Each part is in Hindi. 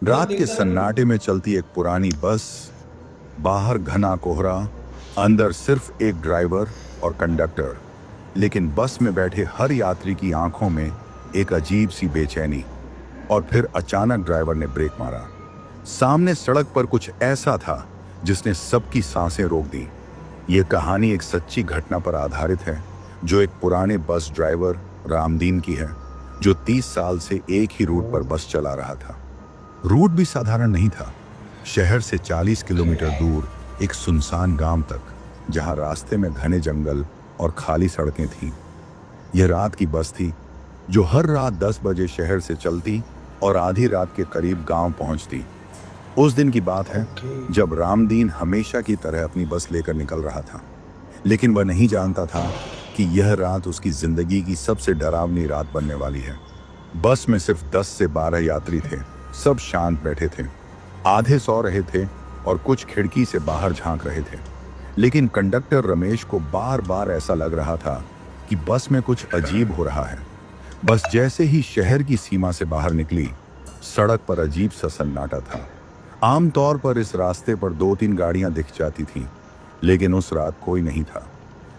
रात के सन्नाटे में चलती एक पुरानी बस। बाहर घना कोहरा, अंदर सिर्फ एक ड्राइवर और कंडक्टर। लेकिन बस में बैठे हर यात्री की आंखों में एक अजीब सी बेचैनी। और फिर अचानक ड्राइवर ने ब्रेक मारा। सामने सड़क पर कुछ ऐसा था जिसने सबकी सांसें रोक दी। ये कहानी एक सच्ची घटना पर आधारित है, जो एक पुराने बस ड्राइवर रामदीन की है, जो 30 साल से एक ही रूट पर बस चला रहा था। रूट भी साधारण नहीं था। शहर से 40 किलोमीटर दूर एक सुनसान गांव तक, जहां रास्ते में घने जंगल और खाली सड़कें थीं। यह रात की बस थी, जो हर रात 10 बजे शहर से चलती और आधी रात के करीब गांव पहुंचती। उस दिन की बात है जब रामदीन हमेशा की तरह अपनी बस लेकर निकल रहा था। लेकिन वह नहीं जानता था कि यह रात उसकी जिंदगी की सबसे डरावनी रात बनने वाली है। बस में सिर्फ 10 से 12 यात्री थे। सब शांत बैठे थे, आधे सो रहे थे और कुछ खिड़की से बाहर झांक रहे थे। लेकिन कंडक्टर रमेश को बार बार ऐसा लग रहा था कि बस में कुछ अजीब हो रहा है। बस जैसे ही शहर की सीमा से बाहर निकली, सड़क पर अजीब सा सन्नाटा था। आमतौर पर इस रास्ते पर 2-3 गाड़ियां दिख जाती थीं, लेकिन उस रात कोई नहीं था।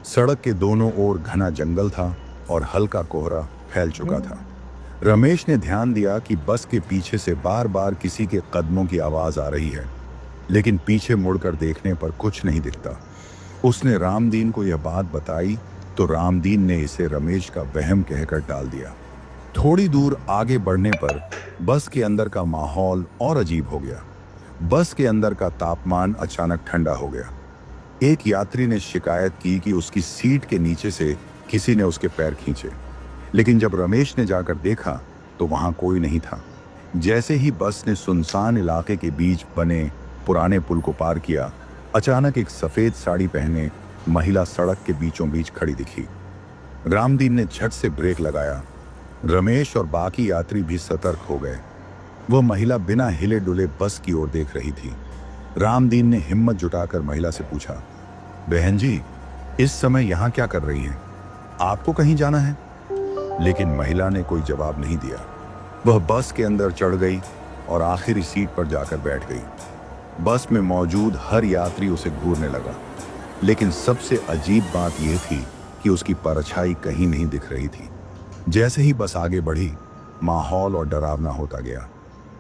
सड़क के दोनों ओर घना जंगल था और हल्का कोहरा फैल चुका था। रमेश ने ध्यान दिया कि बस के पीछे से बार बार किसी के कदमों की आवाज आ रही है, लेकिन पीछे मुड़कर देखने पर कुछ नहीं दिखता। उसने रामदीन को यह बात बताई तो रामदीन ने इसे रमेश का वहम कहकर टाल दिया। थोड़ी दूर आगे बढ़ने पर बस के अंदर का माहौल और अजीब हो गया। बस के अंदर का तापमान अचानक ठंडा हो गया। एक यात्री ने शिकायत की कि उसकी सीट के नीचे से किसी ने उसके पैर खींचे। लेकिन जब रमेश ने जाकर देखा तो वहां कोई नहीं था। जैसे ही बस ने सुनसान इलाके के बीच बने पुराने पुल को पार किया, अचानक एक सफेद साड़ी पहने महिला सड़क के बीचों बीच खड़ी दिखी। रामदीन ने झट से ब्रेक लगाया। रमेश और बाकी यात्री भी सतर्क हो गए। वह महिला बिना हिले डुले बस की ओर देख रही थी। रामदीन ने हिम्मत जुटाकर महिला से पूछा, बहन जी, इस समय यहाँ क्या कर रही हैं? आपको कहीं जाना है? लेकिन महिला ने कोई जवाब नहीं दिया। वह बस के अंदर चढ़ गई और आखिरी सीट पर जाकर बैठ गई। बस में मौजूद हर यात्री उसे घूरने लगा। लेकिन सबसे अजीब बात यह थी कि उसकी परछाई कहीं नहीं दिख रही थी। जैसे ही बस आगे बढ़ी, माहौल और डरावना होता गया।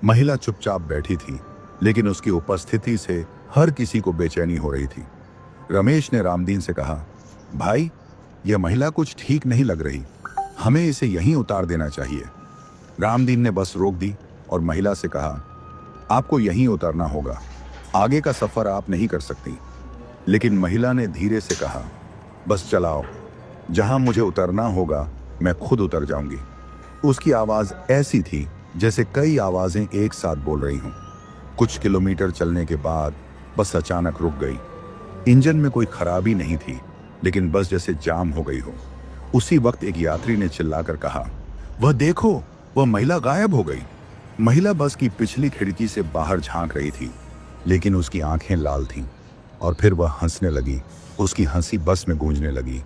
महिला चुपचाप बैठी थी, लेकिन उसकी उपस्थिति से हर किसी को बेचैनी हो रही थी। रमेश ने रामदीन से कहा, भाई, यह महिला कुछ ठीक नहीं लग रही, हमें इसे यहीं उतार देना चाहिए। रामदीन ने बस रोक दी और महिला से कहा, आपको यहीं उतरना होगा, आगे का सफर आप नहीं कर सकती। लेकिन महिला ने धीरे से कहा, बस चलाओ, जहां मुझे उतरना होगा मैं खुद उतर जाऊंगी। उसकी आवाज ऐसी थी जैसे कई आवाजें एक साथ बोल रही हों। कुछ किलोमीटर चलने के बाद बस अचानक रुक गई। इंजन में कोई खराबी नहीं थी, लेकिन बस जैसे जाम हो गई हो। उसी वक्त एक यात्री ने चिल्लाकर कहा, वह देखो, वह महिला गायब हो गई। महिला बस की पिछली खिड़की से बाहर झांक रही थी, लेकिन उसकी आंखें लाल थीं। और फिर वह हंसने लगी। उसकी हंसी बस में गूंजने लगी।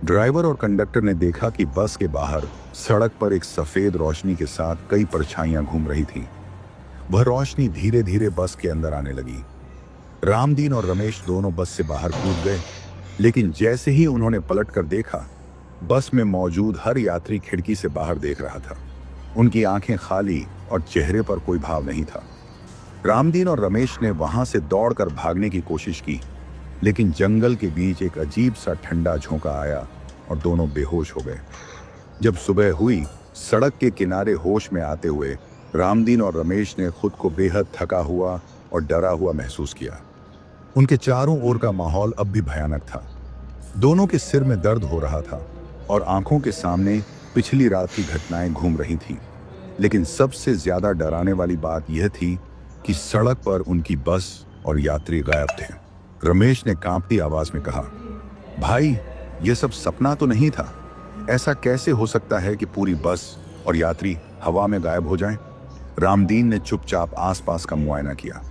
ड्राइवर और कंडक्टर ने देखा कि बस के बाहर सड़क पर एक सफेद रोशनी के साथ कई परछाइयां घूम रही थीं। वह रोशनी धीरे धीरे बस के अंदर आने लगी। रामदीन और रमेश दोनों बस से बाहर कूद गए, लेकिन जैसे ही उन्होंने पलटकर देखा, बस में मौजूद हर यात्री खिड़की से बाहर देख रहा था। उनकी आंखें खाली और चेहरे पर कोई भाव नहीं था। रामदीन और रमेश ने वहां से दौड़कर भागने की कोशिश की, लेकिन जंगल के बीच एक अजीब सा ठंडा झोंका आया और दोनों बेहोश हो गए। जब सुबह हुई, सड़क के किनारे होश में आते हुए रामदीन और रमेश ने खुद को बेहद थका हुआ और डरा हुआ महसूस किया। उनके चारों ओर का माहौल अब भी भयानक था। दोनों के सिर में दर्द हो रहा था और आंखों के सामने पिछली रात की घटनाएं घूम रही थीं। लेकिन सबसे ज्यादा डराने वाली बात यह थी कि सड़क पर उनकी बस और यात्री गायब थे। रमेश ने कांपती आवाज में कहा, भाई, यह सब सपना तो नहीं था? ऐसा कैसे हो सकता है कि पूरी बस और यात्री हवा में गायब हो जाएं? रामदीन ने चुपचाप आसपास का मुआयना किया।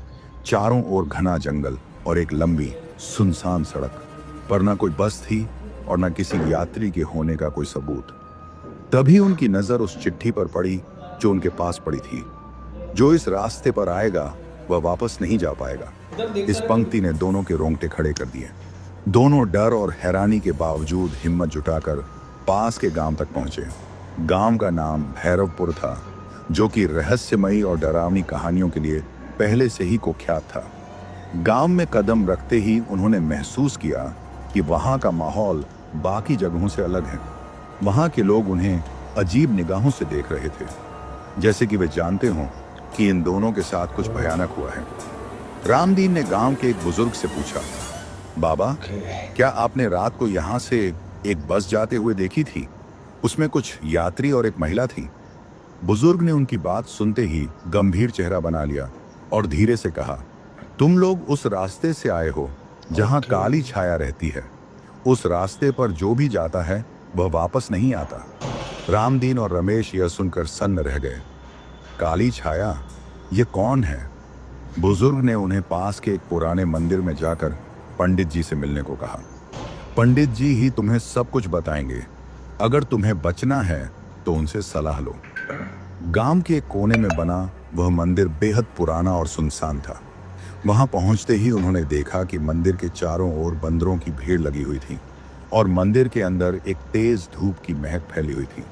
चारों ओर घना जंगल और एक लंबी सुनसान सड़क, पर न कोई बस थी और न किसी यात्री के होने का कोई सबूत। तभी उनकी नजर उस चिट्ठी पर पड़ी जो उनके पास पड़ी थी। जो इस रास्ते पर आएगा वह वापस नहीं जा पाएगा। इस पंक्ति ने दोनों के रोंगटे खड़े कर दिए। दोनों डर और हैरानी के बावजूद हिम्मत जुटाकर पास के गांव तक पहुंचे। गांव का नाम भैरवपुर था, जो कि रहस्यमयी और डरावनी कहानियों के लिए पहले से ही कुख्यात था। गांव में कदम रखते ही उन्होंने महसूस किया कि वहां का माहौल बाकी जगहों से अलग है। वहां के लोग उन्हें अजीब निगाहों से देख रहे थे, जैसे कि वे जानते हों कि इन दोनों के साथ कुछ भयानक हुआ है। रामदीन ने गांव के एक बुजुर्ग से पूछा, बाबा, क्या आपने रात को यहाँ से एक बस जाते हुए देखी थी? उसमें कुछ यात्री और एक महिला थी। बुजुर्ग ने उनकी बात सुनते ही गंभीर चेहरा बना लिया और धीरे से कहा, तुम लोग उस रास्ते से आए हो जहां काली छाया रहती है। उस रास्ते पर जो भी जाता है वह वापस नहीं आता। रामदीन और रमेश यह सुनकर सन्न रह गए। काली छाया, ये कौन है? बुजुर्ग ने उन्हें पास के एक पुराने मंदिर में जाकर पंडित जी से मिलने को कहा। पंडित जी ही तुम्हें सब कुछ बताएंगे। अगर तुम्हें बचना है तो उनसे सलाह लो। गांव के एक कोने में बना वह मंदिर बेहद पुराना और सुनसान था। वहां पहुंचते ही उन्होंने देखा कि मंदिर के चारों ओर बंदरों की भीड़ लगी हुई थी और मंदिर के अंदर एक तेज धूप की महक फैली हुई थी।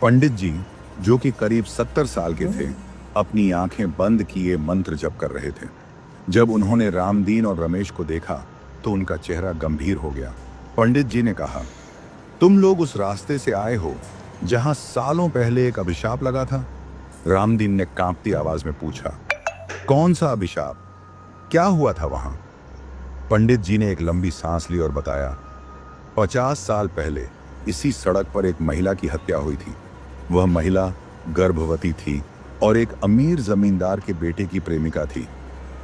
पंडित जी, जो कि करीब 70 साल के थे, अपनी आंखें बंद किए मंत्र जप कर रहे थे। जब उन्होंने रामदीन और रमेश को देखा तो उनका चेहरा गंभीर हो गया। पंडित जी ने कहा, तुम लोग उस रास्ते से आए हो जहां सालों पहले एक अभिशाप लगा था? रामदीन ने कांपती आवाज में पूछा, कौन सा अभिशाप? क्या हुआ था वहां? पंडित जी ने एक लंबी सांस ली और बताया, 50 साल पहले इसी सड़क पर एक महिला की हत्या हुई थी। वह महिला गर्भवती थी और एक अमीर जमींदार के बेटे की प्रेमिका थी।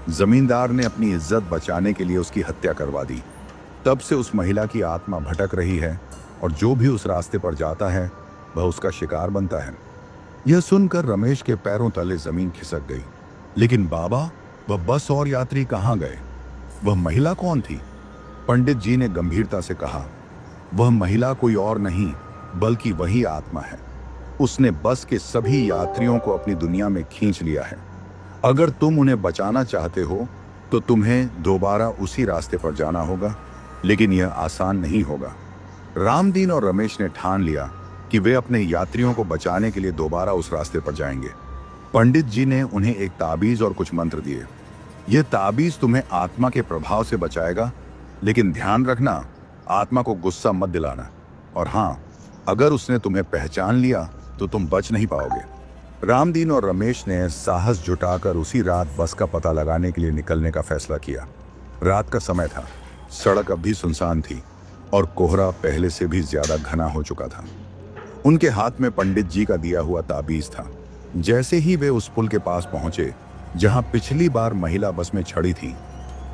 जमींदार ने अपनी इज्जत बचाने के लिए उसकी हत्या करवा दी। तब से उस महिला की आत्मा भटक रही है और जो भी उस रास्ते पर जाता है वह उसका शिकार बनता है। यह सुनकर रमेश के पैरों तले जमीन खिसक गई। लेकिन बाबा, वह बस और यात्री कहाँ गए? वह महिला कौन थी? पंडित जी ने गंभीरता से कहा, वह महिला कोई और नहीं बल्कि वही आत्मा है। उसने बस के सभी यात्रियों को अपनी दुनिया में खींच लिया है। अगर तुम उन्हें बचाना चाहते हो तो तुम्हें दोबारा उसी रास्ते पर जाना होगा, लेकिन यह आसान नहीं होगा। रामदीन और रमेश ने ठान लिया कि वे अपने यात्रियों को बचाने के लिए दोबारा उस रास्ते पर जाएंगे। पंडित जी ने उन्हें एक ताबीज और कुछ मंत्र दिए। यह ताबीज तुम्हें आत्मा के प्रभाव से बचाएगा, लेकिन ध्यान रखना, आत्मा को गुस्सा मत दिलाना। और हाँ, अगर उसने तुम्हें पहचान लिया तो तुम बच नहीं पाओगे। रामदीन और रमेश ने साहस जुटाकर उसी रात बस का पता लगाने के लिए निकलने का फैसला किया। रात का समय था, सड़क अब भी सुनसान थी और कोहरा पहले से भी ज्यादा घना हो चुका था। उनके हाथ में पंडित जी का दिया हुआ ताबीज था। जैसे ही वे उस पुल के पास पहुंचे जहां पिछली बार महिला बस में चढ़ी थी,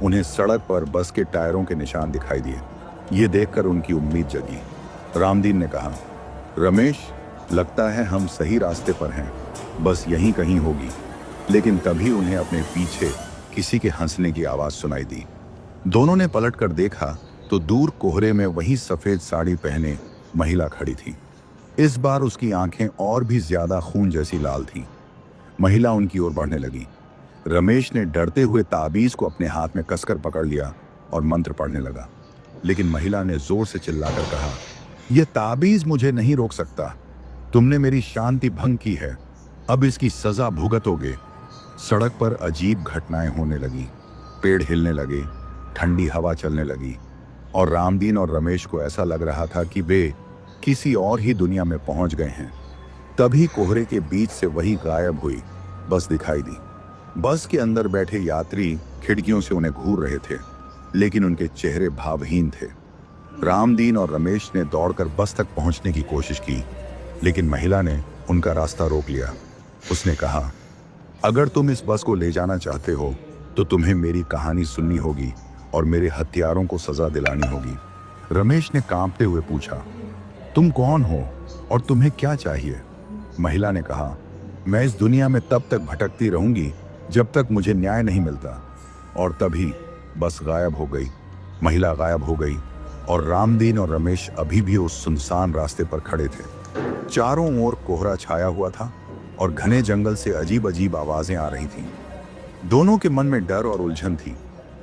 उन्हें सड़क पर बस के टायरों के निशान दिखाई दिए। ये देखकर उनकी उम्मीद जगी। रामदीन ने कहा, रमेश, लगता है हम सही रास्ते पर हैं, बस यहीं कहीं होगी। लेकिन तभी उन्हें अपने पीछे किसी के हंसने की आवाज सुनाई दी। दोनों ने पलटकर देखा तो दूर कोहरे में वही सफेद साड़ी पहने महिला खड़ी थी। इस बार उसकी आंखें और भी ज्यादा खून जैसी लाल थीं। महिला उनकी ओर बढ़ने लगी। रमेश ने डरते हुए ताबीज को अपने हाथ में कसकर पकड़ लिया और मंत्र पढ़ने लगा। लेकिन महिला ने जोर से चिल्लाकर कहा, यह ताबीज मुझे नहीं रोक सकता। तुमने मेरी शांति भंग की है, अब इसकी सजा भुगतोगे। सड़क पर अजीब घटनाएं होने लगी। पेड़ हिलने लगे, ठंडी हवा चलने लगी और रामदीन और रमेश को ऐसा लग रहा था कि वे किसी और ही दुनिया में पहुंच गए हैं। तभी कोहरे के बीच से वही गायब हुई बस दिखाई दी। बस के अंदर बैठे यात्री खिड़कियों से उन्हें घूर रहे थे, लेकिन उनके चेहरे भावहीन थे। रामदीन और रमेश ने दौड़कर बस तक पहुंचने की कोशिश की, लेकिन महिला ने उनका रास्ता रोक लिया। उसने कहा, अगर तुम इस बस को ले जाना चाहते हो तो तुम्हें मेरी कहानी सुननी होगी और मेरे हत्यारों को सजा दिलानी होगी। रमेश ने कांपते हुए पूछा, तुम कौन हो और तुम्हें क्या चाहिए? महिला ने कहा, मैं इस दुनिया में तब तक भटकती रहूंगी जब तक मुझे न्याय नहीं मिलता। और तभी बस गायब हो गई। महिला गायब हो गई और रामदीन और रमेश अभी भी उस सुनसान रास्ते पर खड़े थे। चारों ओर कोहरा छाया हुआ था और घने जंगल से अजीब अजीब आवाजें आ रही थीं। दोनों के मन में डर और उलझन थी,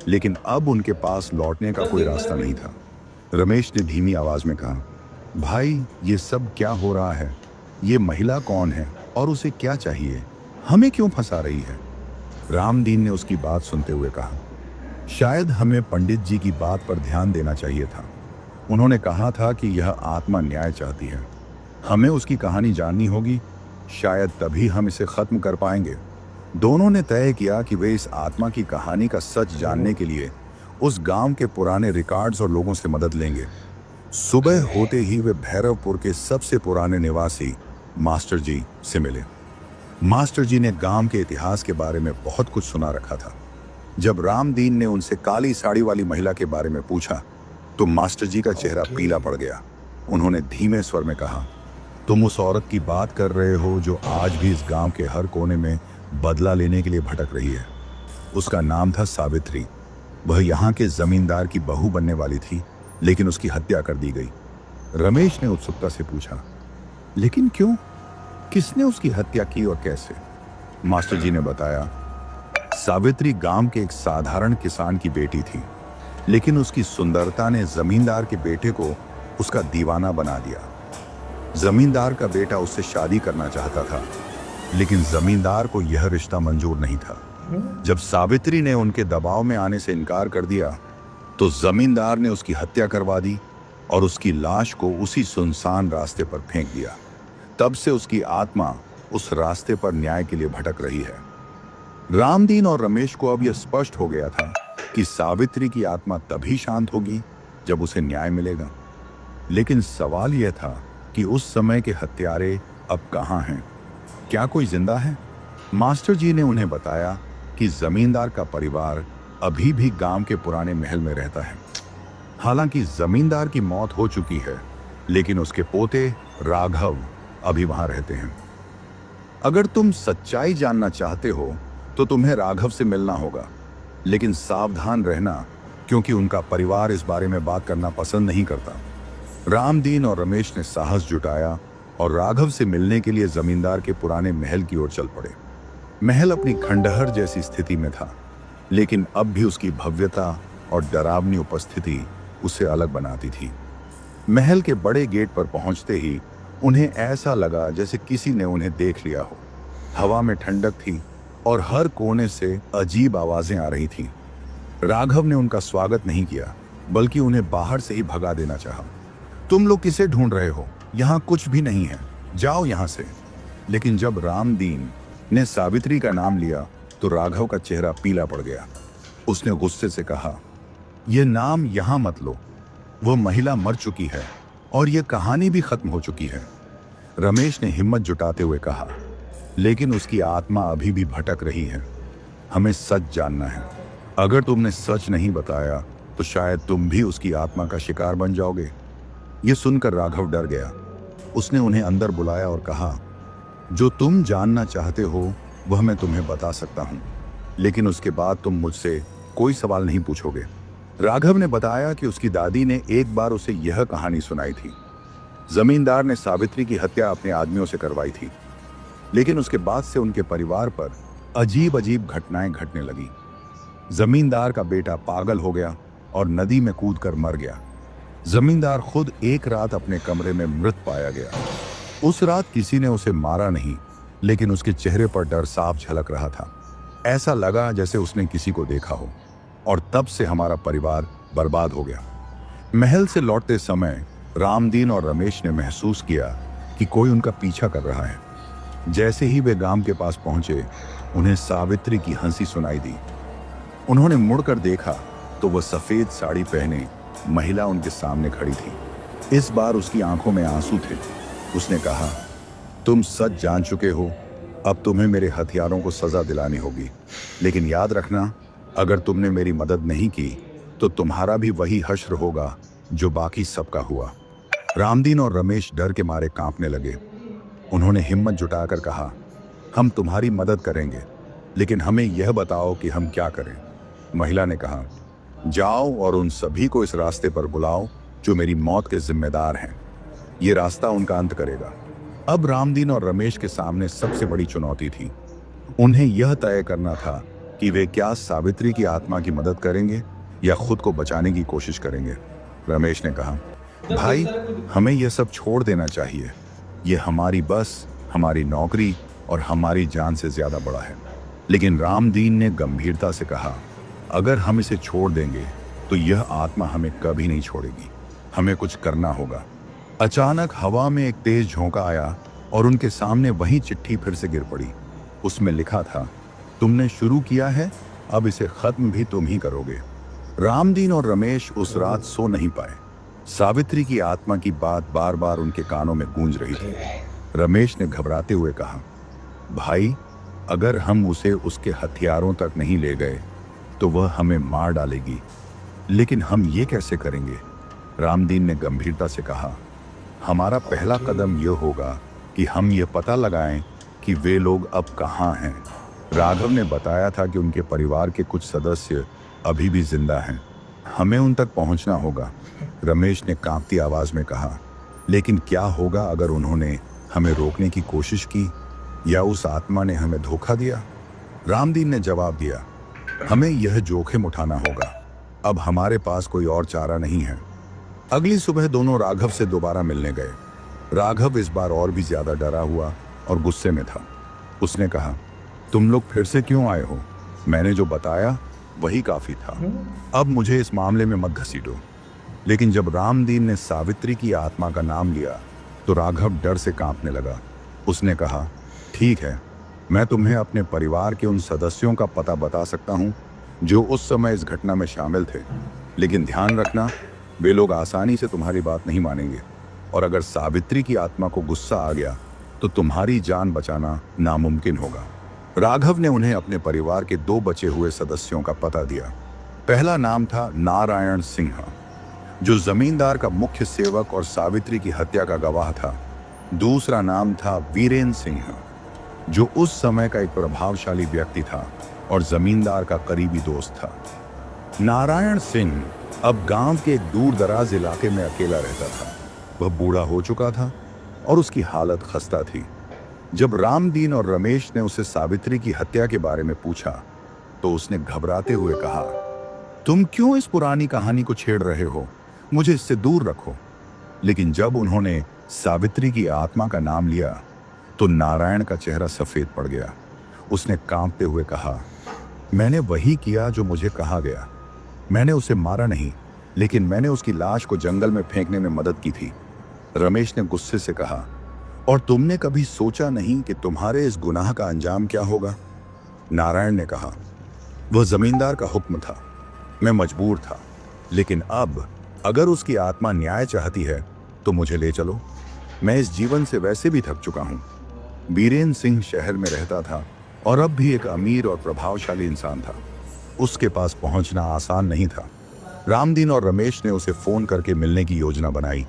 लेकिन अब उनके पास लौटने का कोई रास्ता नहीं था। रमेश ने धीमी आवाज में कहा, भाई ये सब क्या हो रहा है? ये महिला कौन है और उसे क्या चाहिए? हमें क्यों फंसा रही है? रामदीन ने उसकी बात सुनते हुए कहा, शायद हमें पंडित जी की बात पर ध्यान देना चाहिए था। उन्होंने कहा था कि यह आत्मा न्याय चाहती है। हमें उसकी कहानी जाननी होगी, शायद तभी हम इसे खत्म कर पाएंगे। दोनों ने तय किया कि वे इस आत्मा की कहानी का सच जानने के लिए उस गांव के पुराने रिकॉर्ड्स और लोगों से मदद लेंगे। सुबह होते ही वे भैरवपुर के सबसे पुराने निवासी मास्टर जी से मिले। मास्टर जी ने गांव के इतिहास के बारे में बहुत कुछ सुना रखा था। जब रामदीन ने उनसे काली साड़ी वाली महिला के बारे में पूछा तो मास्टर जी का चेहरा पीला पड़ गया। उन्होंने धीमे स्वर में कहा, तुम उस औरत की बात कर रहे हो जो आज भी इस गांव के हर कोने में बदला लेने के लिए भटक रही है। उसका नाम था सावित्री। वह यहाँ के जमींदार की बहू बनने वाली थी, लेकिन उसकी हत्या कर दी गई। रमेश ने उत्सुकता से पूछा, लेकिन क्यों? किसने उसकी हत्या की और कैसे? मास्टर जी ने बताया, सावित्री गांव के एक साधारण किसान की बेटी थी, लेकिन उसकी सुंदरता ने जमींदार के बेटे को उसका दीवाना बना दिया। जमींदार का बेटा उससे शादी करना चाहता था, लेकिन जमींदार को यह रिश्ता मंजूर नहीं था। जब सावित्री ने उनके दबाव में आने से इनकार कर दिया तो जमींदार ने उसकी हत्या करवा दी और उसकी लाश को उसी सुनसान रास्ते पर फेंक दिया। तब से उसकी आत्मा उस रास्ते पर न्याय के लिए भटक रही है। रामदीन और रमेश को अब यह स्पष्ट हो गया था कि सावित्री की आत्मा तभी शांत होगी जब उसे न्याय मिलेगा। लेकिन सवाल यह था कि उस समय के हत्यारे अब कहाँ हैं? क्या कोई जिंदा है? मास्टर जी ने उन्हें बताया कि जमींदार का परिवार अभी भी गांव के पुराने महल में रहता है। हालांकि जमींदार की मौत हो चुकी है, लेकिन उसके पोते राघव अभी वहां रहते हैं। अगर तुम सच्चाई जानना चाहते हो तो तुम्हें राघव से मिलना होगा, लेकिन सावधान रहना, क्योंकि उनका परिवार इस बारे में बात करना पसंद नहीं करता। रामदीन और रमेश ने साहस जुटाया और राघव से मिलने के लिए जमींदार के पुराने महल की ओर चल पड़े। महल अपनी खंडहर जैसी स्थिति में था, लेकिन अब भी उसकी भव्यता और डरावनी उपस्थिति उसे अलग बनाती थी। महल के बड़े गेट पर पहुंचते ही उन्हें ऐसा लगा जैसे किसी ने उन्हें देख लिया हो। हवा में ठंडक थी और हर कोने से अजीब आवाजें आ रही थीं। राघव ने उनका स्वागत नहीं किया, बल्कि उन्हें बाहर से ही भगा देना चाहा। तुम लोग किसे ढूंढ रहे हो? यहाँ कुछ भी नहीं है, जाओ यहाँ से। लेकिन जब रामदीन ने सावित्री का नाम लिया तो राघव का चेहरा पीला पड़ गया। उसने गुस्से से कहा, यह नाम यहाँ मत लो। वह महिला मर चुकी है और यह कहानी भी खत्म हो चुकी है। रमेश ने हिम्मत जुटाते हुए कहा, लेकिन उसकी आत्मा अभी भी भटक रही है। हमें सच जानना है। अगर तुमने सच नहीं बताया तो शायद तुम भी उसकी आत्मा का शिकार बन जाओगे। यह सुनकर राघव डर गया। उसने उन्हें अंदर बुलाया और कहा, जो तुम जानना चाहते हो वह मैं तुम्हें बता सकता हूं, लेकिन उसके बाद तुम मुझसे कोई सवाल नहीं पूछोगे। राघव ने बताया कि उसकी दादी ने एक बार उसे यह कहानी सुनाई थी। जमींदार ने सावित्री की हत्या अपने आदमियों से करवाई थी, लेकिन उसके बाद से उनके परिवार पर अजीब अजीब घटनाएं घटने लगी। जमींदार का बेटा पागल हो गया और नदी में कूदकर मर गया। जमींदार खुद एक रात अपने कमरे में मृत पाया गया। उस रात किसी ने उसे मारा नहीं, लेकिन उसके चेहरे पर डर साफ झलक रहा था। ऐसा लगा जैसे उसने किसी को देखा हो। और तब से हमारा परिवार बर्बाद हो गया। महल से लौटते समय रामदीन और रमेश ने महसूस किया कि कोई उनका पीछा कर रहा है। जैसे ही वे गांव के पास पहुंचे, उन्हें सावित्री की हंसी सुनाई दी। उन्होंने मुड़कर देखा तो वह सफेद साड़ी पहने महिला उनके सामने खड़ी थी। इस बार उसकी आंखों में आंसू थे। उसने कहा, तुम सच जान चुके हो, अब तुम्हें मेरे हथियारों को सजा दिलानी होगी। लेकिन याद रखना, अगर तुमने मेरी मदद नहीं की तो तुम्हारा भी वही हश्र होगा जो बाकी सबका हुआ। रामदीन और रमेश डर के मारे कांपने लगे। उन्होंने हिम्मत जुटाकर कहा, हम तुम्हारी मदद करेंगे, लेकिन हमें यह बताओ कि हम क्या करें। महिला ने कहा, जाओ और उन सभी को इस रास्ते पर बुलाओ जो मेरी मौत के जिम्मेदार हैं। ये रास्ता उनका अंत करेगा। अब रामदीन और रमेश के सामने सबसे बड़ी चुनौती थी। उन्हें यह तय करना था कि वे क्या सावित्री की आत्मा की मदद करेंगे या खुद को बचाने की कोशिश करेंगे। रमेश ने कहा, भाई, हमें यह सब छोड़ देना चाहिए। ये हमारी बस, हमारी नौकरी और हमारी जान से ज्यादा बड़ा है। लेकिन रामदीन ने गंभीरता से कहा, अगर हम इसे छोड़ देंगे तो यह आत्मा हमें कभी नहीं छोड़ेगी। हमें कुछ करना होगा। अचानक हवा में एक तेज झोंका आया और उनके सामने वही चिट्ठी फिर से गिर पड़ी। उसमें लिखा था, तुमने शुरू किया है, अब इसे खत्म भी तुम ही करोगे। रामदीन और रमेश उस रात सो नहीं पाए। सावित्री की आत्मा की बात बार बार उनके कानों में गूंज रही थी। रमेश ने घबराते हुए कहा, भाई, अगर हम उसे उसके हथियारों तक नहीं ले गए तो वह हमें मार डालेगी। लेकिन हम ये कैसे करेंगे? रामदीन ने गंभीरता से कहा, हमारा पहला कदम यह होगा कि हम ये पता लगाएं कि वे लोग अब कहाँ हैं। राघव ने बताया था कि उनके परिवार के कुछ सदस्य अभी भी जिंदा हैं। हमें उन तक पहुंचना होगा। रमेश ने कांपती आवाज में कहा, लेकिन क्या होगा अगर उन्होंने हमें रोकने की कोशिश की या उस आत्मा ने हमें धोखा दिया? रामदीन ने जवाब दिया, हमें यह जोखिम उठाना होगा। अब हमारे पास कोई और चारा नहीं है। अगली सुबह दोनों राघव से दोबारा मिलने गए। राघव इस बार और भी ज्यादा डरा हुआ और गुस्से में था। उसने कहा, तुम लोग फिर से क्यों आए हो? मैंने जो बताया वही काफी था। अब मुझे इस मामले में मत घसीटो। लेकिन जब रामदीन ने सावित्री की आत्मा का नाम लिया तो राघव डर से कांपने लगा। उसने कहा, ठीक है, मैं तुम्हें अपने परिवार के उन सदस्यों का पता बता सकता हूं जो उस समय इस घटना में शामिल थे। लेकिन ध्यान रखना, वे लोग आसानी से तुम्हारी बात नहीं मानेंगे और अगर सावित्री की आत्मा को गुस्सा आ गया तो तुम्हारी जान बचाना नामुमकिन होगा। राघव ने उन्हें अपने परिवार के 2 बचे हुए सदस्यों का पता दिया। पहला नाम था नारायण सिंह, जो जमींदार का मुख्य सेवक और सावित्री की हत्या का गवाह था। दूसरा नाम था वीरेंद्र सिंह, जो उस समय का एक प्रभावशाली व्यक्ति था और जमींदार का करीबी दोस्त था। नारायण सिंह अब गांव के एक दूर दराज इलाके में अकेला रहता था। वह बूढ़ा हो चुका था और उसकी हालत खस्ता थी। जब रामदीन और रमेश ने उसे सावित्री की हत्या के बारे में पूछा तो उसने घबराते हुए कहा, तुम क्यों इस पुरानी कहानी को छेड़ रहे हो? मुझे इससे दूर रखो। लेकिन जब उन्होंने सावित्री की आत्मा का नाम लिया तो नारायण का चेहरा सफेद पड़ गया। उसने कांपते हुए कहा, मैंने वही किया जो मुझे कहा गया। मैंने उसे मारा नहीं, लेकिन मैंने उसकी लाश को जंगल में फेंकने में मदद की थी। रमेश ने गुस्से से कहा, और तुमने कभी सोचा नहीं कि तुम्हारे इस गुनाह का अंजाम क्या होगा? नारायण ने कहा, वह जमींदार का हुक्म था, मैं मजबूर था। लेकिन अब अगर उसकी आत्मा न्याय चाहती है तो मुझे ले चलो। मैं इस जीवन से वैसे भी थक चुका हूं। वीरेंद्र सिंह शहर में रहता था और अब भी एक अमीर और प्रभावशाली इंसान था। उसके पास पहुंचना आसान नहीं था। रामदीन और रमेश ने उसे फोन करके मिलने की योजना बनाई,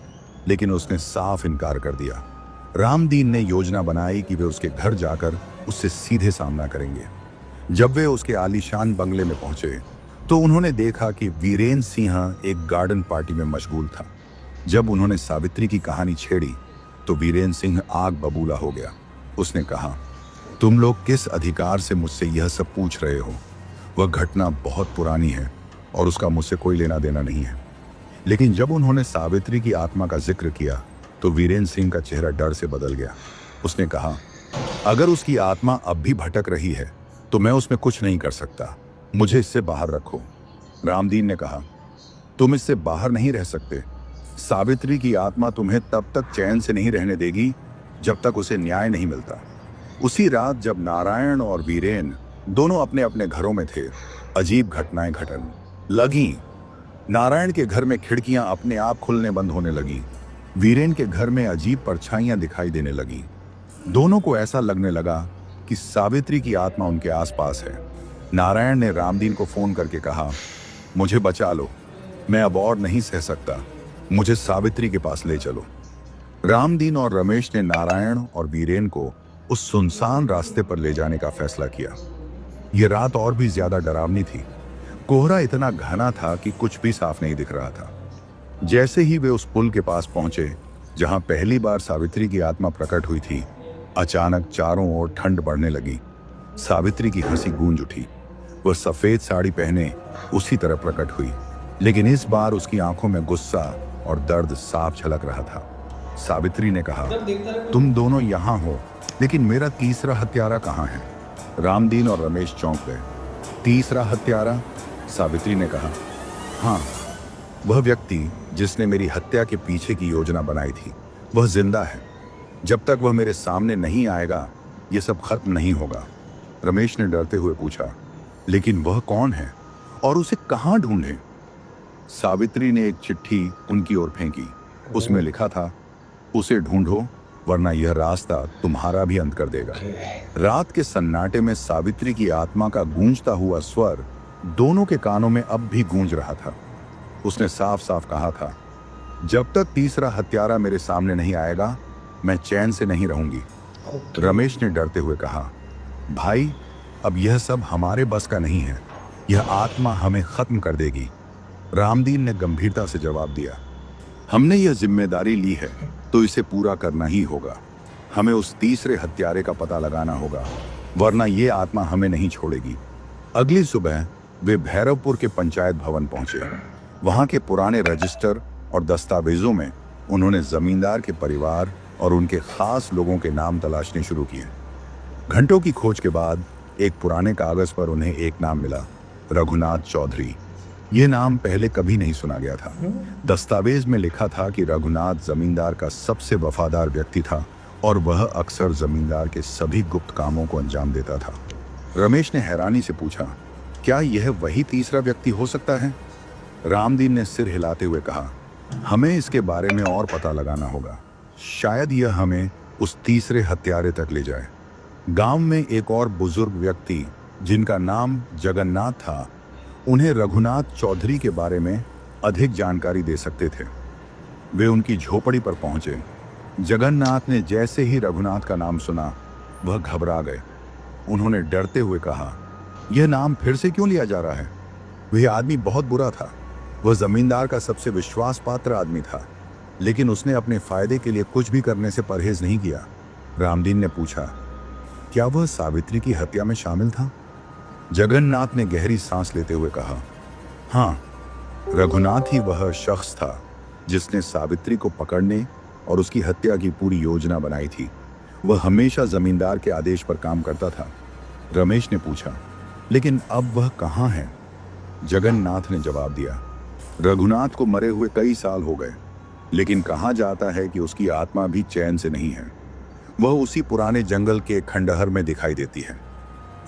लेकिन उसने साफ इनकार कर दिया। रामदीन ने योजना बनाई कि वे उसके घर जाकर उससे सीधे सामना करेंगे। जब वे उसके आलीशान बंगले में पहुंचे तो उन्होंने देखा कि वीरेंद्र सिंह एक गार्डन पार्टी में मशगूल था। जब उन्होंने सावित्री की कहानी छेड़ी तो वीरेंद्र सिंह आग बबूला हो गया। उसने कहा, तुम लोग किस अधिकार से मुझसे यह सब पूछ रहे हो? वह घटना बहुत पुरानी है और उसका मुझसे कोई लेना देना नहीं है। लेकिन जब उन्होंने सावित्री की आत्मा का जिक्र किया तो वीरेंद्र सिंह का चेहरा डर से बदल गया। उसने कहा, अगर उसकी आत्मा अब भी भटक रही है तो मैं उसमें कुछ नहीं कर सकता। मुझे इससे बाहर रखो। रामदीन ने कहा, तुम इससे बाहर नहीं रह सकते। सावित्री की आत्मा तुम्हें तब तक चैन से नहीं रहने देगी जब तक उसे न्याय नहीं मिलता। उसी रात जब नारायण और वीरेन दोनों अपने अपने घरों में थे, अजीब घटनाएं घटन लगी। नारायण के घर में खिड़कियां अपने आप खुलने बंद होने लगी। वीरेन के घर में अजीब परछाइयां दिखाई देने लगी। दोनों को ऐसा लगने लगा कि सावित्री की आत्मा उनके आसपास है। नारायण ने रामदीन को फोन करके कहा, मुझे बचा लो, मैं अब और नहीं सह सकता, मुझे सावित्री के पास ले चलो। रामदीन और रमेश ने नारायण और वीरेन को उस सुनसान रास्ते पर ले जाने का फैसला किया। यह रात और भी ज्यादा डरावनी थी। कोहरा इतना घना था कि कुछ भी साफ नहीं दिख रहा था। जैसे ही वे उस पुल के पास पहुंचे जहां पहली बार सावित्री की आत्मा प्रकट हुई थी, अचानक चारों ओर ठंड बढ़ने लगी। सावित्री की हंसी गूंज उठी। वह सफेद साड़ी पहने उसी तरह प्रकट हुई, लेकिन इस बार उसकी आंखों में गुस्सा और दर्द साफ झलक रहा था। सावित्री ने कहा, तुम दोनों यहाँ हो, लेकिन मेरा तीसरा हत्यारा कहाँ है? रामदीन और रमेश चौंक गए। तीसरा हत्यारा? सावित्री ने कहा, हाँ, वह व्यक्ति जिसने मेरी हत्या के पीछे की योजना बनाई थी, वह जिंदा है। जब तक वह मेरे सामने नहीं आएगा, यह सब खत्म नहीं होगा। रमेश ने डरते हुए पूछा, लेकिन वह कौन है और उसे कहाँ ढूंढें? सावित्री ने एक चिट्ठी उनकी ओर फेंकी। उसमें लिखा था, उसे ढूंढो, वरना यह रास्ता तुम्हारा भी अंत कर देगा। रात के सन्नाटे में सावित्री की आत्मा का गूंजता हुआ स्वर दोनों के कानों में अब भी गूंज रहा था। उसने साफ साफ कहा था, जब तक तीसरा हत्यारा मेरे सामने नहीं आएगा, मैं चैन से नहीं रहूंगी। रमेश ने डरते हुए कहा, भाई, अब यह सब हमारे बस का नहीं है। यह आत्मा हमें खत्म कर देगी। रामदीन ने गंभीरता से जवाब दिया, हमने यह जिम्मेदारी ली है तो इसे पूरा करना ही होगा। हमें उस तीसरे हत्यारे का पता लगाना होगा, वरना यह आत्मा हमें नहीं छोड़ेगी। अगली सुबह वे भैरवपुर के पंचायत भवन पहुंचे। वहां के पुराने रजिस्टर और दस्तावेजों में उन्होंने जमींदार के परिवार और उनके खास लोगों के नाम तलाशने शुरू किए। घंटों की खोज के बाद एक पुराने कागज पर उन्हें एक नाम मिला, रघुनाथ चौधरी। यह नाम पहले कभी नहीं सुना गया था। दस्तावेज में लिखा था कि रघुनाथ जमींदार का सबसे वफादार व्यक्ति था और वह अक्सर जमींदार के सभी गुप्त कामों को अंजाम देता था। रमेश ने हैरानी से पूछा, क्या यह वही तीसरा व्यक्ति हो सकता है? रामदीन ने सिर हिलाते हुए कहा, हमें इसके बारे में और पता लगाना होगा। शायद यह हमें उस तीसरे हत्यारे तक ले जाए। गांव में एक और बुजुर्ग व्यक्ति जिनका नाम जगन्नाथ था, उन्हें रघुनाथ चौधरी के बारे में अधिक जानकारी दे सकते थे। वे उनकी झोपड़ी पर पहुंचे। जगन्नाथ ने जैसे ही रघुनाथ का नाम सुना, वह घबरा गए। उन्होंने डरते हुए कहा, यह नाम फिर से क्यों लिया जा रहा है? वह आदमी बहुत बुरा था। वह जमींदार का सबसे विश्वास पात्र आदमी था, लेकिन उसने अपने फायदे के लिए कुछ भी करने से परहेज नहीं किया। रामदीन ने पूछा, क्या वह सावित्री की हत्या में शामिल था? जगन्नाथ ने गहरी सांस लेते हुए कहा, हाँ, रघुनाथ ही वह शख्स था जिसने सावित्री को पकड़ने और उसकी हत्या की पूरी योजना बनाई थी। वह हमेशा जमींदार के आदेश पर काम करता था। रमेश ने पूछा, लेकिन अब वह कहाँ है? जगन्नाथ ने जवाब दिया, रघुनाथ को मरे हुए कई साल हो गए, लेकिन कहा जाता है कि उसकी आत्मा भी चैन से नहीं है। वह उसी पुराने जंगल के खंडहर में दिखाई देती है।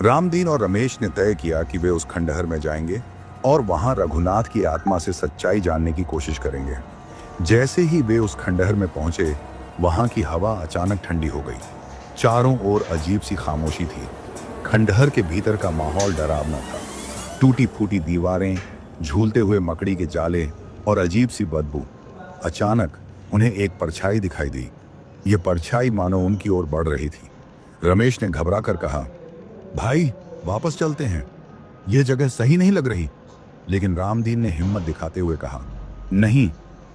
रामदीन और रमेश ने तय किया कि वे उस खंडहर में जाएंगे और वहां रघुनाथ की आत्मा से सच्चाई जानने की कोशिश करेंगे। जैसे ही वे उस खंडहर में पहुंचे, वहां की हवा अचानक ठंडी हो गई। चारों ओर अजीब सी खामोशी थी। खंडहर के भीतर का माहौल डरावना था। टूटी फूटी दीवारें, झूलते हुए मकड़ी के जाले और अजीब सी बदबू। अचानक उन्हें एक परछाई दिखाई दी। यह परछाई मानो उनकी ओर बढ़ रही थी। रमेश ने घबरा कर कहा, भाई, वापस चलते हैं, यह जगह सही नहीं लग रही। लेकिन रामदीन ने हिम्मत दिखाते हुए कहा, नहीं,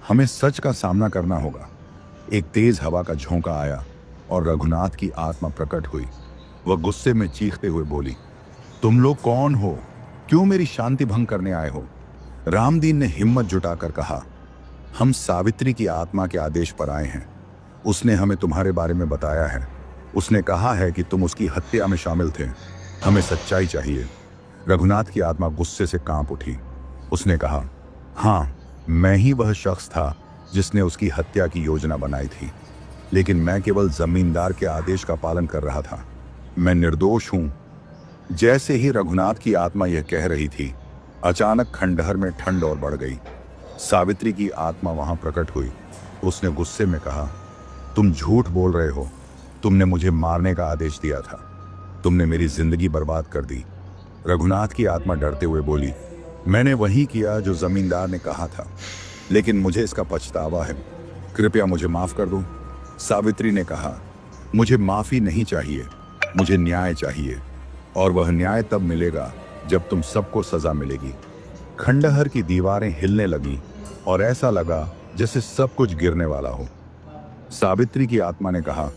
हमें सच का सामना करना होगा। एक तेज हवा का झोंका आया और रघुनाथ की आत्मा प्रकट हुई। वह गुस्से में चीखते हुए बोली, तुम लोग कौन हो? क्यों मेरी शांति भंग करने आए हो? रामदीन ने हिम्मत जुटाकर कहा, हम सावित्री की आत्मा के आदेश पर आए हैं। उसने हमें तुम्हारे बारे में बताया है। उसने कहा है कि तुम उसकी हत्या में शामिल थे। हमें सच्चाई चाहिए। रघुनाथ की आत्मा गुस्से से कांप उठी। उसने कहा, हाँ, मैं ही वह शख्स था जिसने उसकी हत्या की योजना बनाई थी, लेकिन मैं केवल जमींदार के आदेश का पालन कर रहा था। मैं निर्दोष हूं। जैसे ही रघुनाथ की आत्मा यह कह रही थी, अचानक खंडहर में ठंड और बढ़ गई। सावित्री की आत्मा वहां प्रकट हुई। उसने गुस्से में कहा, तुम झूठ बोल रहे हो। तुमने मुझे मारने का आदेश दिया था। तुमने मेरी जिंदगी बर्बाद कर दी। रघुनाथ की आत्मा डरते हुए बोली, मैंने वही किया जो जमींदार ने कहा था, लेकिन मुझे इसका पछतावा है। कृपया मुझे माफ कर दो। सावित्री ने कहा, मुझे माफी नहीं चाहिए, मुझे न्याय चाहिए, और वह न्याय तब मिलेगा जब तुम सबको सजा मिलेगी। खंडहर की दीवारें हिलने लगी और ऐसा लगा जैसे सब कुछ गिरने वाला हो। सावित्री की आत्मा ने कहा,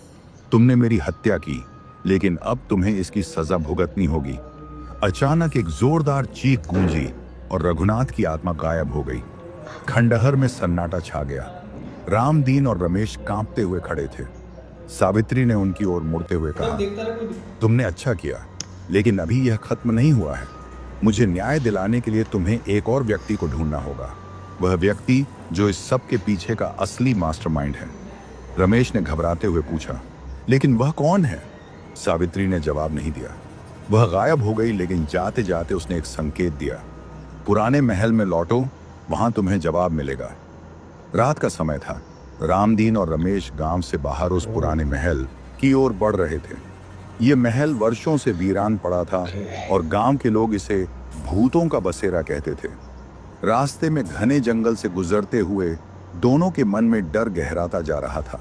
तुमने मेरी हत्या की, लेकिन अब तुम्हें इसकी सजा भुगतनी होगी। अचानक एक जोरदार चीख गूंजी और रघुनाथ की आत्मा गायब हो गई। खंडहर में सन्नाटा छा गया। रामदीन और रमेश कांपते हुए खड़े थे। सावित्री ने उनकी ओर मुड़ते हुए कहा, तुमने अच्छा किया, लेकिन अभी यह खत्म नहीं हुआ है। मुझे न्याय दिलाने के लिए तुम्हें एक और व्यक्ति को ढूंढना होगा, वह व्यक्ति जो इस सब के पीछे का असली मास्टरमाइंड है। रमेश ने घबराते हुए पूछा, लेकिन वह कौन है? सावित्री ने जवाब नहीं दिया। वह गायब हो गई, लेकिन जाते जाते उसने एक संकेत दिया, पुराने महल में लौटो, वहां तुम्हें जवाब मिलेगा। रात का समय था। रामदीन और रमेश गांव से बाहर उस पुराने महल की ओर बढ़ रहे थे। ये महल वर्षों से वीरान पड़ा था और गांव के लोग इसे भूतों का बसेरा कहते थे। रास्ते में घने जंगल से गुजरते हुए दोनों के मन में डर गहराता जा रहा था।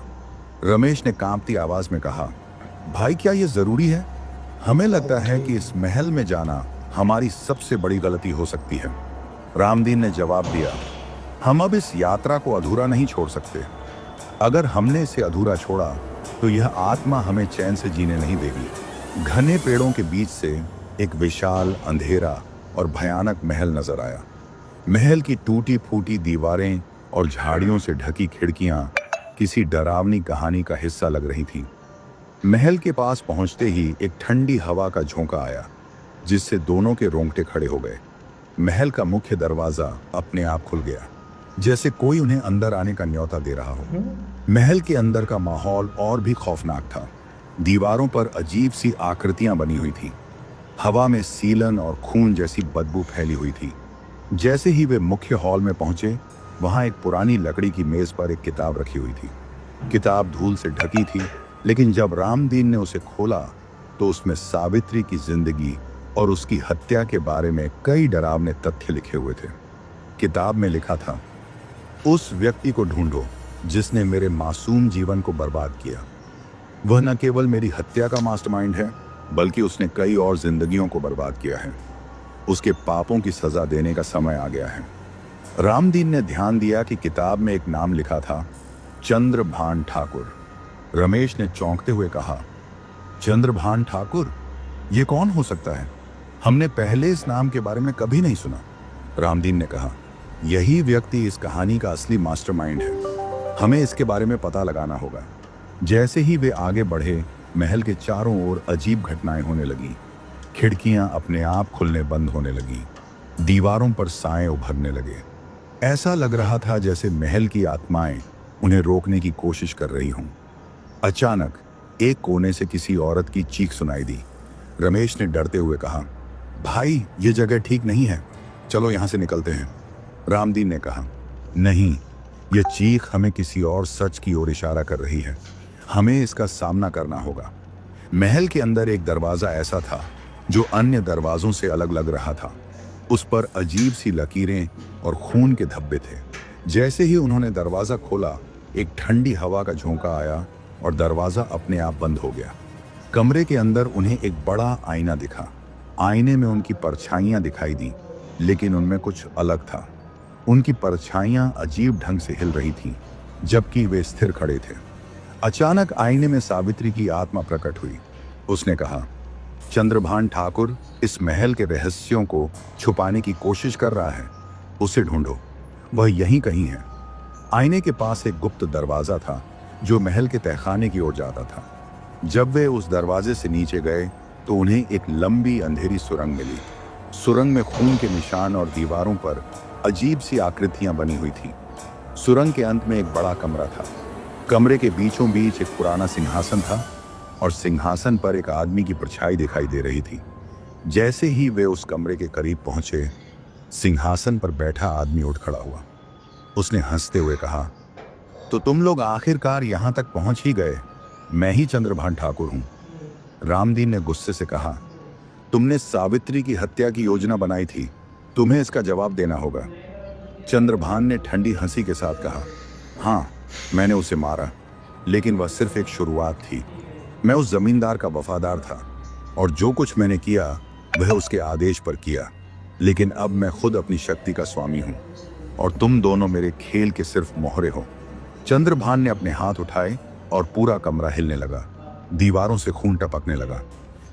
रमेश ने कांपती आवाज में कहा, भाई क्या ये जरूरी है? हमें लगता है कि इस महल में जाना हमारी सबसे बड़ी गलती हो सकती है। रामदीन ने जवाब दिया, हम अब इस यात्रा को अधूरा नहीं छोड़ सकते। अगर हमने इसे अधूरा छोड़ा तो यह आत्मा हमें चैन से जीने नहीं देगी। घने पेड़ों के बीच से एक विशाल, अंधेरा और भयानक महल नजर आया। महल की टूटी फूटी दीवारें और झाड़ियों से ढकी खिड़कियां किसी डरावनी कहानी का हिस्सा लग रही थीं। महल के पास पहुंचते ही एक ठंडी हवा का झोंका आया, जिससे दोनों के रोंगटे खड़े हो गए। महल का मुख्य दरवाजा अपने आप खुल गया, जैसे कोई उन्हें अंदर आने का न्योता दे रहा हो। महल के अंदर का माहौल और भी खौफनाक था। दीवारों पर अजीब सी आकृतियां बनी हुई थी। हवा में सीलन और खून जैसी बदबू फैली हुई थी। जैसे ही वे मुख्य हॉल में पहुंचे, वहां एक पुरानी लकड़ी की मेज पर एक किताब रखी हुई थी। किताब धूल से ढकी थी, लेकिन जब रामदीन ने उसे खोला तो उसमें सावित्री की जिंदगी और उसकी हत्या के बारे में कई डरावने तथ्य लिखे हुए थे। किताब में लिखा था, उस व्यक्ति को ढूंढो जिसने मेरे मासूम जीवन को बर्बाद किया। वह न केवल मेरी हत्या का मास्टरमाइंड है, बल्कि उसने कई और जिंदगियों को बर्बाद किया है। उसके पापों की सजा देने का समय आ गया है। रामदीन ने ध्यान दिया कि किताब में एक नाम लिखा था, चंद्रभान ठाकुर। रमेश ने चौंकते हुए कहा, चंद्रभान ठाकुर? ये कौन हो सकता है? हमने पहले इस नाम के बारे में कभी नहीं सुना। रामदीन ने कहा, यही व्यक्ति इस कहानी का असली मास्टरमाइंड है। हमें इसके बारे में पता लगाना होगा। जैसे ही वे आगे बढ़े, महल के चारों ओर अजीब घटनाएं होने लगी। खिड़कियां अपने आप खुलने बंद होने लगी। दीवारों पर साए उभरने लगे। ऐसा लग रहा था जैसे महल की आत्माएं उन्हें रोकने की कोशिश कर रही हों। अचानक एक कोने से किसी औरत की चीख सुनाई दी। रमेश ने डरते हुए कहा, भाई ये जगह ठीक नहीं है, चलो यहां से निकलते हैं। रामदीन ने कहा, नहीं, यह चीख हमें किसी और सच की ओर इशारा कर रही है। हमें इसका सामना करना होगा। महल के अंदर एक दरवाजा ऐसा था जो अन्य दरवाजों से अलग लग रहा था। उस पर अजीब सी लकीरें और खून के धब्बे थे। जैसे ही उन्होंने दरवाजा खोला, एक ठंडी हवा का झोंका आया और दरवाजा अपने आप बंद हो गया। कमरे के अंदर उन्हें एक बड़ा आईना दिखा। आईने में उनकी परछाइयां दिखाई दी, लेकिन उनमें कुछ अलग था। उनकी परछाइयां अजीब ढंग से हिल रही थीं, जबकि वे स्थिर खड़े थे। अचानक आईने में सावित्री की आत्मा प्रकट हुई। उसने कहा, चंद्रभान ठाकुर इस महल के रहस्यों को छुपाने की कोशिश कर रहा है। उसे ढूंढो, वह यहीं कहीं है। आईने के पास एक गुप्त दरवाजा था जो महल के तहखाने की ओर जाता था। जब वे उस दरवाजे से नीचे गए तो उन्हें एक लंबी अंधेरी सुरंग मिली। सुरंग में खून के निशान और दीवारों पर अजीब सी आकृतियां बनी हुई थी। सुरंग के अंत में एक बड़ा कमरा था। कमरे के बीचों बीच एक पुराना सिंहासन था और सिंहासन पर एक आदमी की परछाई दिखाई दे रही थी। जैसे ही वे उस कमरे के करीब पहुंचे, सिंहासन पर बैठा आदमी उठ खड़ा हुआ। उसने हंसते हुए कहा, तो तुम लोग आखिरकार यहां तक पहुंच ही गए। मैं ही चंद्रभान ठाकुर हूं। रामदीन ने गुस्से से कहा, तुमने सावित्री की हत्या की योजना बनाई थी, तुम्हें इसका जवाब देना होगा। चंद्रभान ने ठंडी हंसी के साथ कहा, हाँ, मैंने उसे मारा, लेकिन वह सिर्फ एक शुरुआत थी। मैं उस जमींदार का वफादार था और जो कुछ मैंने किया वह उसके आदेश पर किया। लेकिन अब मैं खुद अपनी शक्ति का स्वामी हूं और तुम दोनों मेरे खेल के सिर्फ मोहरे हो। चंद्रभान ने अपने हाथ उठाए और पूरा कमरा हिलने लगा। दीवारों से खून टपकने लगा।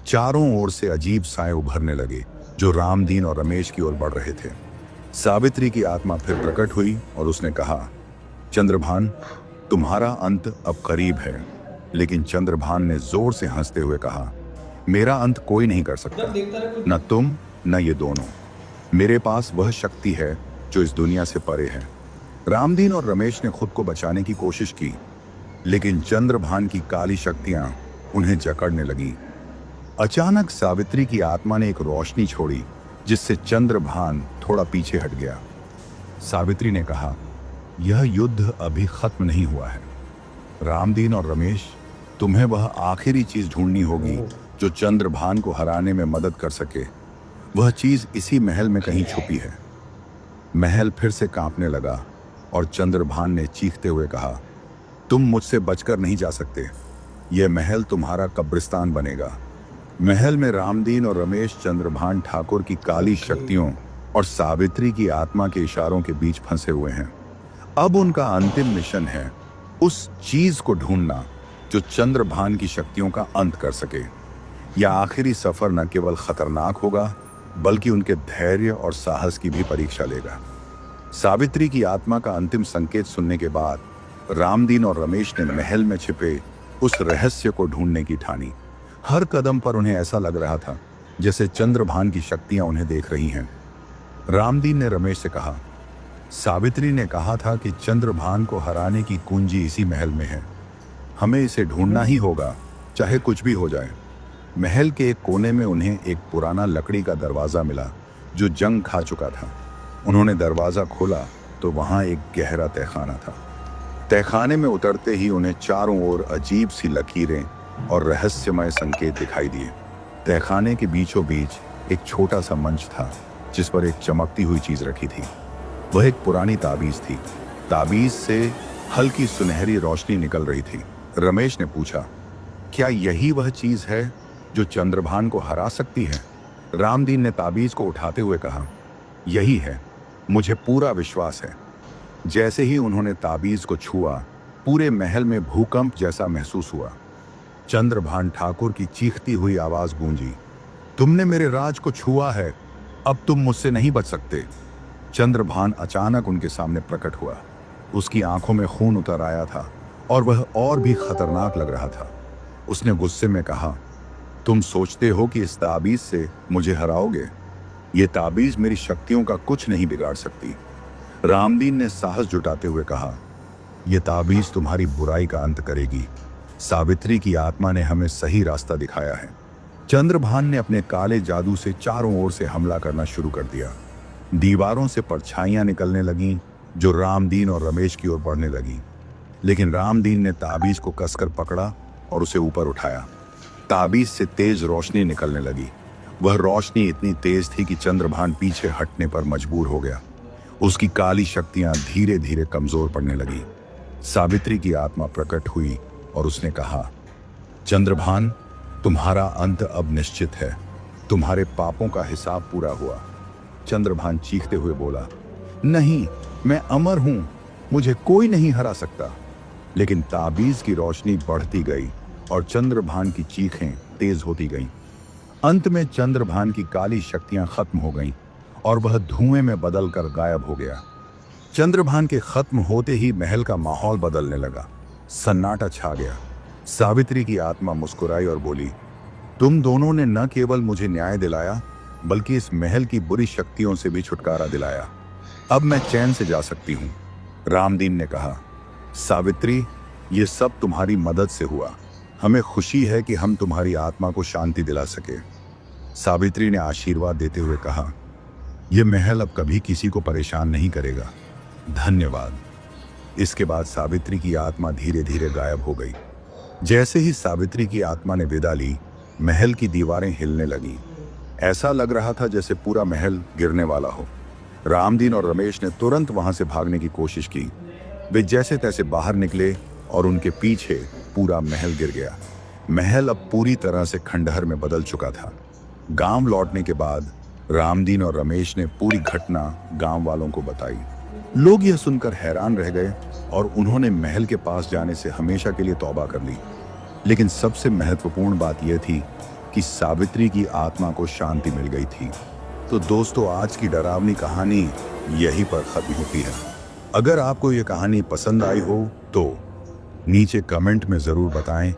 चारों ओर से अजीब साए उभरने लगे जो रामदीन और रमेश की ओर बढ़ रहे थे। सावित्री की आत्मा फिर प्रकट हुई और उसने कहा, चंद्रभान, तुम्हारा अंत अब करीब है। लेकिन चंद्रभान ने जोर से हंसते हुए कहा, मेरा अंत कोई नहीं कर सकता, न तुम न ये दोनों। मेरे पास वह शक्ति है जो इस दुनिया से परे है। रामदीन और रमेश ने खुद को बचाने की कोशिश की, लेकिन चंद्रभान की काली शक्तियां उन्हें जकड़ने लगी। अचानक सावित्री की आत्मा ने एक रोशनी छोड़ी जिससे चंद्रभान थोड़ा पीछे हट गया। सावित्री ने कहा, यह युद्ध अभी खत्म नहीं हुआ है। रामदीन और रमेश, तुम्हें वह आखिरी चीज ढूंढनी होगी जो चंद्रभान को हराने में मदद कर सके। वह चीज इसी महल में कहीं छुपी है। महल फिर से कांपने लगा और चंद्रभान ने चीखते हुए कहा, तुम मुझसे बचकर नहीं जा सकते। यह महल तुम्हारा कब्रिस्तान बनेगा। महल में रामदीन और रमेश चंद्रभान ठाकुर की काली शक्तियों और सावित्री की आत्मा के इशारों के बीच फंसे हुए हैं। अब उनका अंतिम मिशन है उस चीज को ढूंढना जो चंद्रभान की शक्तियों का अंत कर सके। यह आखिरी सफर न केवल खतरनाक होगा बल्कि उनके धैर्य और साहस की भी परीक्षा लेगा। सावित्री की आत्मा का अंतिम संकेत सुनने के बाद रामदीन और रमेश ने महल में छिपे उस रहस्य को ढूंढने की ठानी। हर कदम पर उन्हें ऐसा लग रहा था जैसे चंद्रभान की शक्तियां उन्हें देख रही हैं। रामदीन ने रमेश से कहा, सावित्री ने कहा था कि चंद्रभान को हराने की कुंजी इसी महल में है। हमें इसे ढूंढना ही होगा, चाहे कुछ भी हो जाए। महल के एक कोने में उन्हें एक पुराना लकड़ी का दरवाजा मिला जो जंग खा चुका था। उन्होंने दरवाजा खोला तो वहां एक गहरा तहखाना था। तहखाने में उतरते ही उन्हें चारों ओर अजीब सी लकीरें और रहस्यमय संकेत दिखाई दिए। तहखाने के बीचों बीच एक छोटा सा मंच था जिस पर एक चमकती हुई चीज रखी थी। वह एक पुरानी ताबीज थी। ताबीज से हल्की सुनहरी रोशनी निकल रही थी। रमेश ने पूछा, क्या यही वह चीज है जो चंद्रभान को हरा सकती है? रामदीन ने ताबीज को उठाते हुए कहा, यही है, मुझे पूरा विश्वास है। जैसे ही उन्होंने ताबीज को छुआ, पूरे महल में भूकंप जैसा महसूस हुआ। चंद्रभान ठाकुर की चीखती हुई आवाज गूंजी, तुमने मेरे राज को छुआ है, अब तुम मुझसे नहीं बच सकते। चंद्रभान अचानक उनके सामने प्रकट हुआ। उसकी आंखों में खून उतर आया था और वह और भी खतरनाक लग रहा था। उसने गुस्से में कहा, तुम सोचते हो कि इस ताबीज से मुझे हराओगे? ये ताबीज मेरी शक्तियों का कुछ नहीं बिगाड़ सकती। रामदीन ने साहस जुटाते हुए कहा, यह ताबीज तुम्हारी बुराई का अंत करेगी। सावित्री की आत्मा ने हमें सही रास्ता दिखाया है। चंद्रभान ने अपने काले जादू से चारों ओर से हमला करना शुरू कर दिया। दीवारों से परछाइयां निकलने लगीं जो रामदीन और रमेश की ओर बढ़ने लगी। लेकिन रामदीन ने ताबीज को कसकर पकड़ा और उसे ऊपर उठाया। ताबीज से तेज रोशनी निकलने लगी। वह रोशनी इतनी तेज थी कि चंद्रभान पीछे हटने पर मजबूर हो गया। उसकी काली शक्तियां धीरे धीरे कमजोर पड़ने लगी। सावित्री की आत्मा प्रकट हुई और उसने कहा, चंद्रभान, तुम्हारा अंत अब निश्चित है। तुम्हारे पापों का हिसाब पूरा हुआ। चंद्रभान चीखते हुए बोला, नहीं, मैं अमर हूं, मुझे कोई नहीं हरा सकता। लेकिन ताबीज की रोशनी बढ़ती गई और चंद्रभान की चीखें तेज होती गईं। अंत में चंद्रभान की काली शक्तियां खत्म हो गईं और वह धुएं में बदलकर गायब हो गया। चंद्रभान के खत्म होते ही महल का माहौल बदलने लगा। सन्नाटा छा गया। सावित्री की आत्मा मुस्कुराई और बोली, तुम दोनों ने न केवल मुझे न्याय दिलाया बल्कि इस महल की बुरी शक्तियों से भी छुटकारा दिलाया। अब मैं चैन से जा सकती हूँ। रामदीन ने कहा, सावित्री, ये सब तुम्हारी मदद से हुआ। हमें खुशी है कि हम तुम्हारी आत्मा को शांति दिला सके। सावित्री ने आशीर्वाद देते हुए कहा, यह महल अब कभी किसी को परेशान नहीं करेगा। धन्यवाद। इसके बाद सावित्री की आत्मा धीरे धीरे गायब हो गई। जैसे ही सावित्री की आत्मा ने विदा ली, महल की दीवारें हिलने लगी। ऐसा लग रहा था जैसे पूरा महल गिरने वाला हो। रामदीन और रमेश ने तुरंत वहां से भागने की कोशिश की। वे जैसे तैसे बाहर निकले और उनके पीछे पूरा महल गिर गया। महल अब पूरी तरह से खंडहर में बदल चुका था। गांव लौटने के बाद रामदीन और रमेश ने पूरी घटना गांव वालों को बताई। लोग यह सुनकर हैरान रह गए और उन्होंने महल के पास जाने से हमेशा के लिए तौबा कर ली। लेकिन सबसे महत्वपूर्ण बात यह थी कि सावित्री की आत्मा को शांति मिल गई थी। तो दोस्तों, आज की डरावनी कहानी यहीं पर खत्म होती है। अगर आपको यह कहानी पसंद आई हो तो नीचे कमेंट में जरूर बताएं